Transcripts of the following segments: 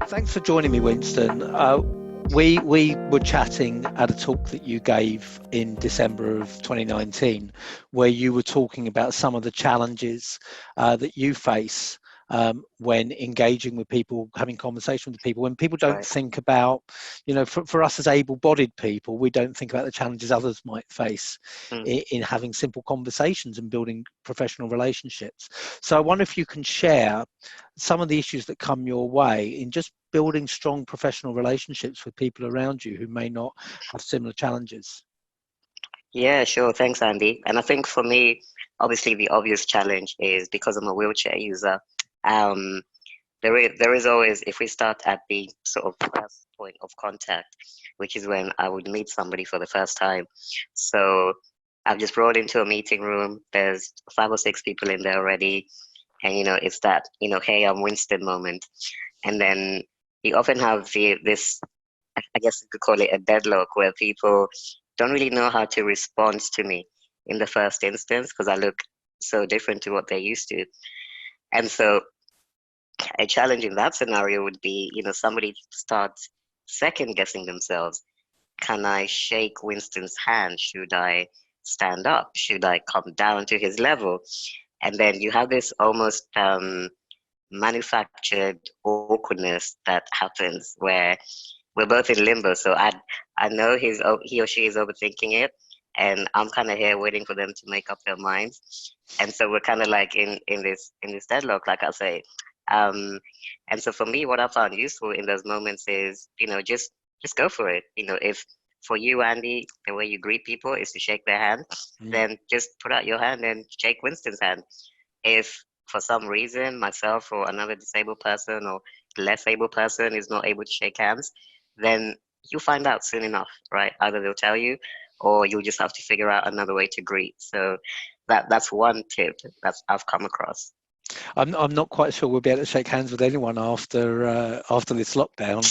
Thanks for joining me, Winston. We were chatting at a talk that you gave in December of 2019, where you were talking about some of the challenges that you face when engaging with people, having conversation with people, when people don't Right. think about, for us as able-bodied people, we don't think about the challenges others might face Mm. in having simple conversations and building professional relationships. So I wonder if you can share some of the issues that come your way in just building strong professional relationships with people around you who may not have similar challenges. Yeah, sure. Thanks, Andy. And I think for me, obviously, the obvious challenge is because I'm a wheelchair user. Um, there is always, if we start at the sort of first point of contact, which is when I would meet somebody for the first time. So I've just rolled into a meeting room. There's 5 or 6 people in there already, and it's that hey, I'm Winston moment. And then you often have this, I guess you could call it a deadlock, where people don't really know how to respond to me in the first instance because I look so different to what they're used to. And so a challenge in that scenario would be, somebody starts second guessing themselves. Can I shake Winston's hand? Should I stand up? Should I come down to his level? And then you have this almost manufactured awkwardness that happens where we're both in limbo. So I know he or she is overthinking it, and I'm kind of here waiting for them to make up their minds. And so we're kind of like in this deadlock, like I say. Um, and so for me, what I found useful in those moments is, just go for it. If for you, Andy, the way you greet people is to shake their hand, Mm. then just put out your hand and shake Winston's hand. If for some reason myself or another disabled person or less able person is not able to shake hands, then you'll find out soon enough, right? Either they'll tell you or you'll just have to figure out another way to greet. So that's one tip that I've come across. I'm not quite sure we'll be able to shake hands with anyone after this lockdown,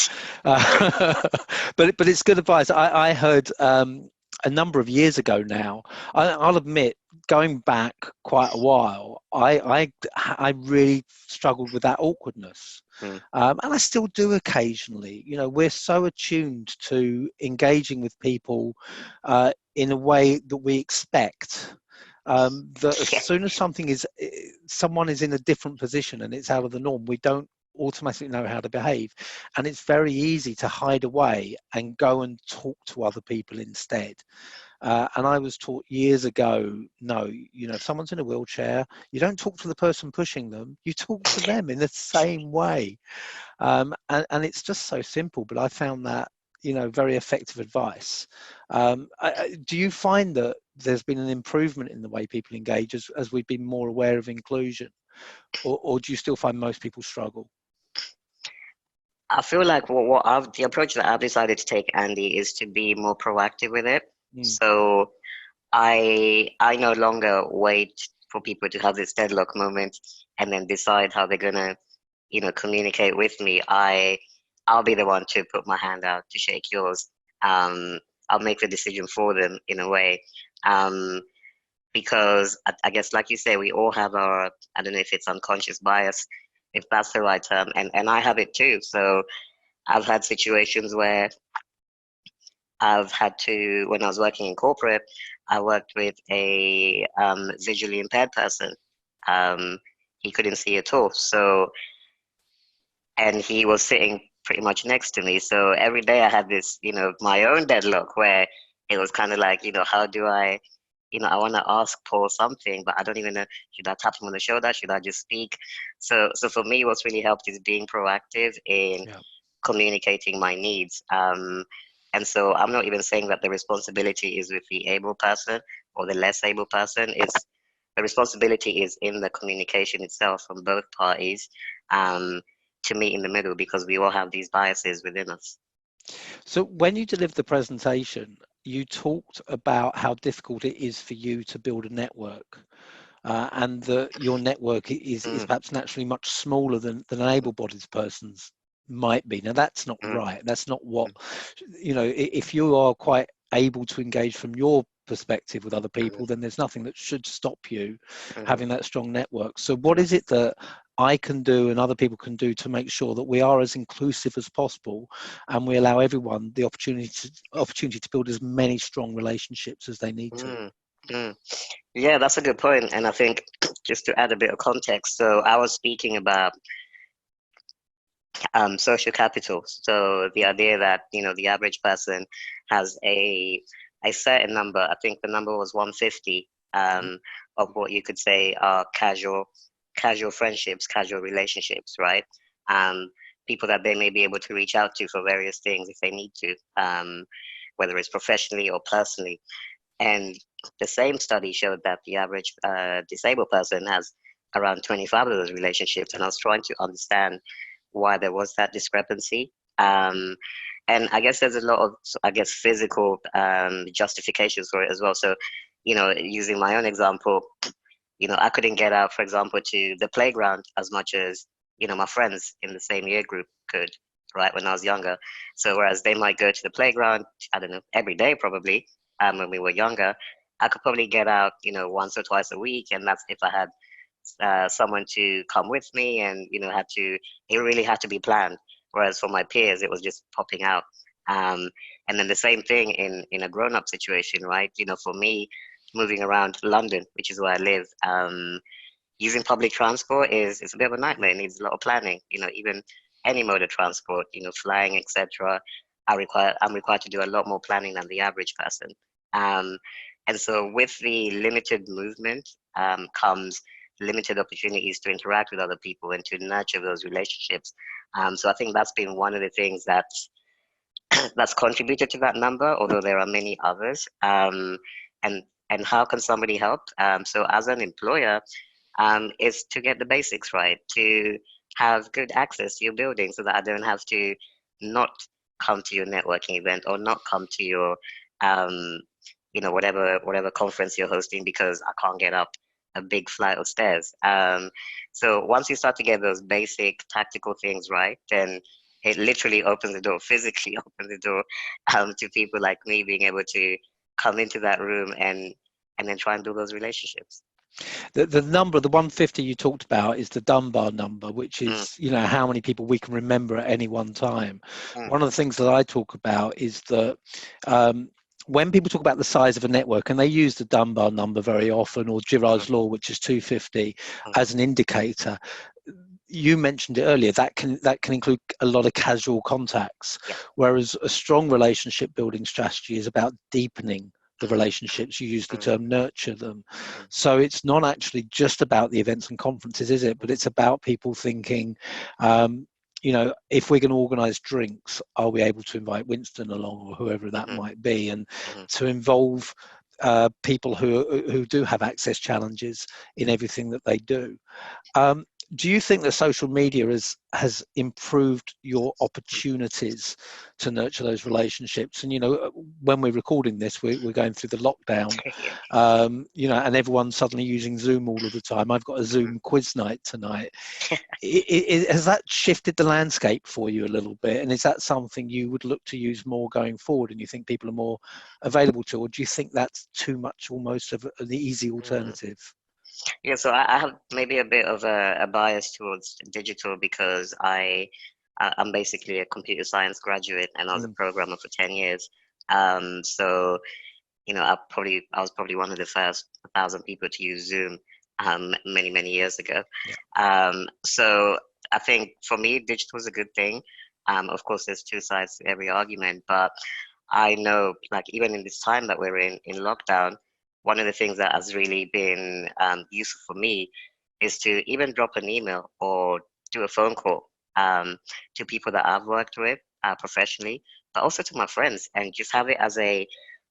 but it's good advice. I heard a number of years ago now. I'll admit, going back quite a while, I really struggled with that awkwardness, Mm, and I still do occasionally. We're so attuned to engaging with people in a way that we expect. That as yeah, soon as someone is in a different position and it's out of the norm, we don't automatically know how to behave, and it's very easy to hide away and go and talk to other people instead. And I was taught years ago, no, if someone's in a wheelchair, you don't talk to the person pushing them, you talk to them in the same way. And it's just so simple, but I found that very effective advice. Do you find that there's been an improvement in the way people engage as we've been more aware of inclusion, or do you still find most people struggle? I feel like the approach that I've decided to take, Andy, is to be more proactive with it. Mm. So I no longer wait for people to have this deadlock moment and then decide how they're gonna, communicate with me. I'll be the one to put my hand out to shake yours. Um, I'll make the decision for them in a way. Um, because I guess, like you say, we all have our, I don't know if it's unconscious bias, if that's the right term, and I have it too. So I've had situations where I've had to, when I was working in corporate, I worked with a visually impaired person. Um, he couldn't see at all. So, and he was sitting pretty much next to me. So every day I had this, my own deadlock where it was kind of like, how do I, I want to ask Paul something, but I don't even know, should I tap him on the shoulder? Should I just speak? So for me, what's really helped is being proactive in Yeah. communicating my needs. And so I'm not even saying that the responsibility is with the able person or the less able person. It's the responsibility is in the communication itself from both parties, um, to meet in the middle because we all have these biases within us. So when you delivered the presentation, you talked about how difficult it is for you to build a network, and that your network is Mm, perhaps naturally much smaller than an able-bodied person's might be. Now that's not mm, right. That's not what, if you are quite able to engage from your perspective with other mm, people, then there's nothing that should stop you mm, having that strong network. So what mm. is it that I can do and other people can do to make sure that we are as inclusive as possible, and we allow everyone the opportunity to build as many strong relationships as they need to. Mm, mm. Yeah, that's a good point. And I think just to add a bit of context, so I was speaking about social capital. So the idea that, the average person has a certain number. I think the number was 150 of what you could say are casual friendships, casual relationships, right? Um, People that they may be able to reach out to for various things if they need to, whether it's professionally or personally. And the same study showed that the average disabled person has around 25 of those relationships. And I was trying to understand why there was that discrepancy. And I guess there's a lot of, I guess, physical justifications for it as well. So, using my own example, I couldn't get out, for example, to the playground as much as, my friends in the same year group could, right, when I was younger. So whereas they might go to the playground, I don't know, every day probably, when we were younger, I could probably get out, once or twice a week, and that's if I had someone to come with me, and it really had to be planned. Whereas for my peers, it was just popping out. Um, and then the same thing in a grown-up situation, right? For me, moving around London, which is where I live, using public transport is it's a bit of a nightmare. It needs a lot of planning. Even any mode of transport, flying, etc. I'm required to do a lot more planning than the average person. Um, and so with the limited movement comes limited opportunities to interact with other people and to nurture those relationships. So I think that's been one of the things that's contributed to that number, although there are many others. And and how can somebody help? So as an employer, is to get the basics right, to have good access to your building so that I don't have to not come to your networking event or not come to your, um, whatever conference you're hosting because I can't get up a big flight of stairs. So once you start to get those basic tactical things right, then it literally opens the door, physically opens the door, to people like me being able to come into that room and then try and build those relationships. The number, the 150 you talked about, is the Dunbar number, which Mm, is, how many people we can remember at any one time. mm, One of the things that I talk about is that when people talk about the size of a network, and they use the Dunbar number very often, or mm, Girard's law, which is 250, mm, as an indicator. You mentioned it earlier, that can include a lot of casual contacts, yeah. whereas a strong relationship building strategy is about deepening the Mm, relationships. You use the mm, term nurture them. mm, So it's not actually just about the events and conferences, is it? But mm, it's about people thinking, if we're going to organize drinks, are we able to invite Winston along, or whoever that mhm, might be, and mhm, to involve people who do have access challenges in everything that they do. Um, do you think that social media has improved your opportunities to nurture those relationships? And when we're recording this, we're going through the lockdown, yeah. and everyone's suddenly using Zoom all of the time. I've got a Mhm. Zoom quiz night tonight. Has that shifted the landscape for you a little bit? And is that something you would look to use more going forward, and you think people are more available to, or do you think that's too much almost of an easy Mm. alternative? Yeah, so I have maybe a bit of a bias towards digital because I'm basically a computer science graduate and I was a Mm, programmer for 10 years. So I was probably one of the first 1,000 people to use Zoom many years ago. yeah. So I think for me, digital is a good thing. Of course, there's two sides to every argument, but I know, like, even in this time that we're in lockdown, one of the things that has really been useful for me is to even drop an email or do a phone call to people that I've worked with professionally, but also to my friends, and just have it as a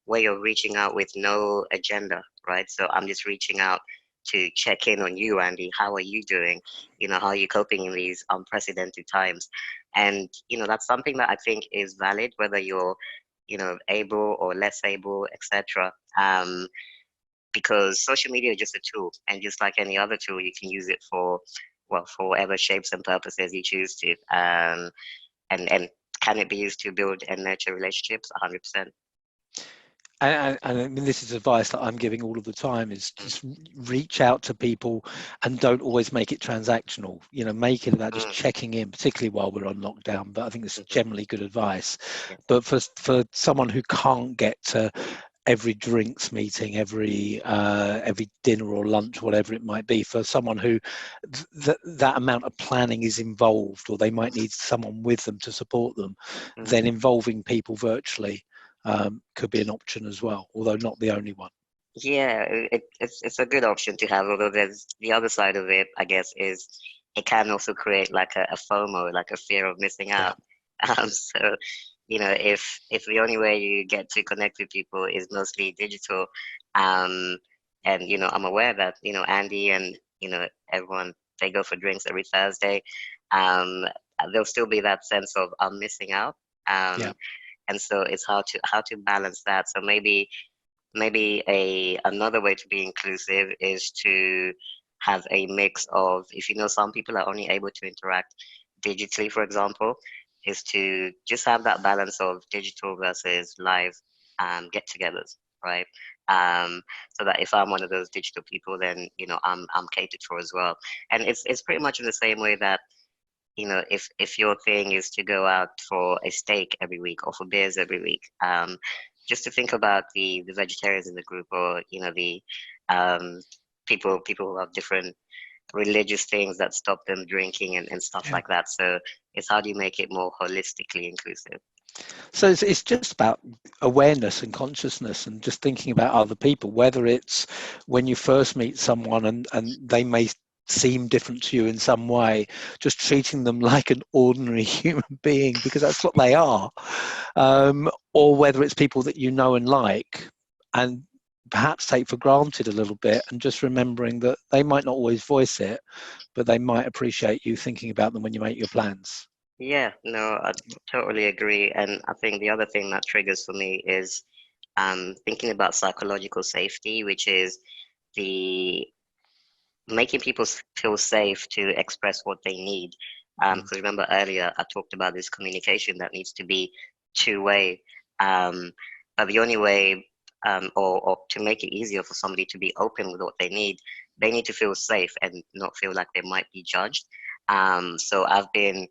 way of reaching out with no agenda, right? So I'm just reaching out to check in on you, Andy. How are you doing? How are you coping in these unprecedented times? And, that's something that I think is valid, whether you're able or less able, etc. Because social media is just a tool, and just like any other tool, you can use it for, well, for whatever shapes and purposes you choose to. And can it be used to build and nurture relationships? 100%. And I mean, this is advice that I'm giving all of the time, is just reach out to people and don't always make it transactional. Make it about just Mm, checking in, particularly while we're on lockdown. But I think this is mhm, generally good advice. yeah. But for someone who can't get to every drinks meeting, every dinner or lunch, whatever it might be, for someone who that amount of planning is involved, or they might need someone with them to support them, Mhm. then involving people virtually could be an option as well, although not the only one. Yeah, it's a good option to have, although there's the other side of it, I guess, is it can also create like a FOMO, like a fear of missing Yeah, out. So, if the only way you get to connect with people is mostly digital, um, and I'm aware that, Andy and, everyone, they go for drinks every Thursday, um, there'll still be that sense of I'm missing out. yeah. Um, and so it's how to balance that. So maybe another way to be inclusive is to have a mix of, if some people are only able to interact digitally, for example, is to just have that balance of digital versus live get-togethers, right? Um, so that if I'm one of those digital people, then I'm catered for as well. And it's pretty much in the same way that, if your thing is to go out for a steak every week or for beers every week, just to think about the vegetarians in the group, or the um, people who have different religious things that stop them drinking, and stuff Yeah. like that. So it's how do you make it more holistically inclusive? So it's just about awareness and consciousness, and just thinking about other people, whether it's when you first meet someone and they may seem different to you in some way, just treating them like an ordinary human being, because that's what they are, or whether it's people that you know and like, and perhaps take for granted a little bit, and just remembering that they might not always voice it, but they might appreciate you thinking about them when you make your plans. Yeah, no, I totally agree. And I think the other thing that triggers for me is thinking about psychological safety, which is the making people feel safe to express what they need. Mm. Because remember earlier, I talked about this communication that needs to be two-way. Um, but the only way, or to make it easier for somebody to be open with what they need to feel safe and not feel like they might be judged. So I've been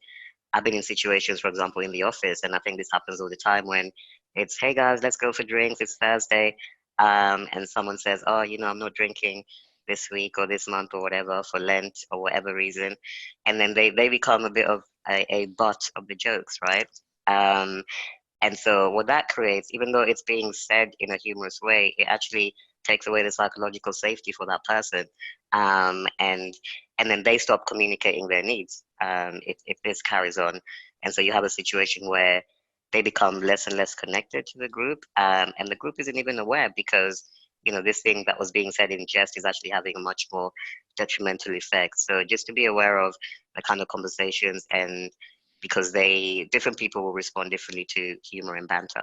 in situations, for example, in the office, and I think this happens all the time when it's, hey guys, let's go for drinks. It's Thursday, and someone says, oh, I'm not drinking this week or this month or whatever for Lent or whatever reason, and then they become a bit of a butt of the jokes, right? Um, and so what that creates, even though it's being said in a humorous way, it actually takes away the psychological safety for that person. And then they stop communicating their needs, if this carries on. And so you have a situation where they become less and less connected to the group, and the group isn't even aware, because this thing that was being said in jest is actually having a much more detrimental effect. So just to be aware of the kind of conversations, and because different people will respond differently to humor and banter.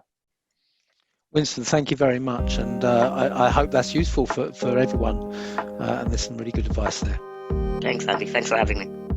Winston, thank you very much, and I hope that's useful for everyone, and there's some really good advice there. Thanks, Andy. Thanks for having me.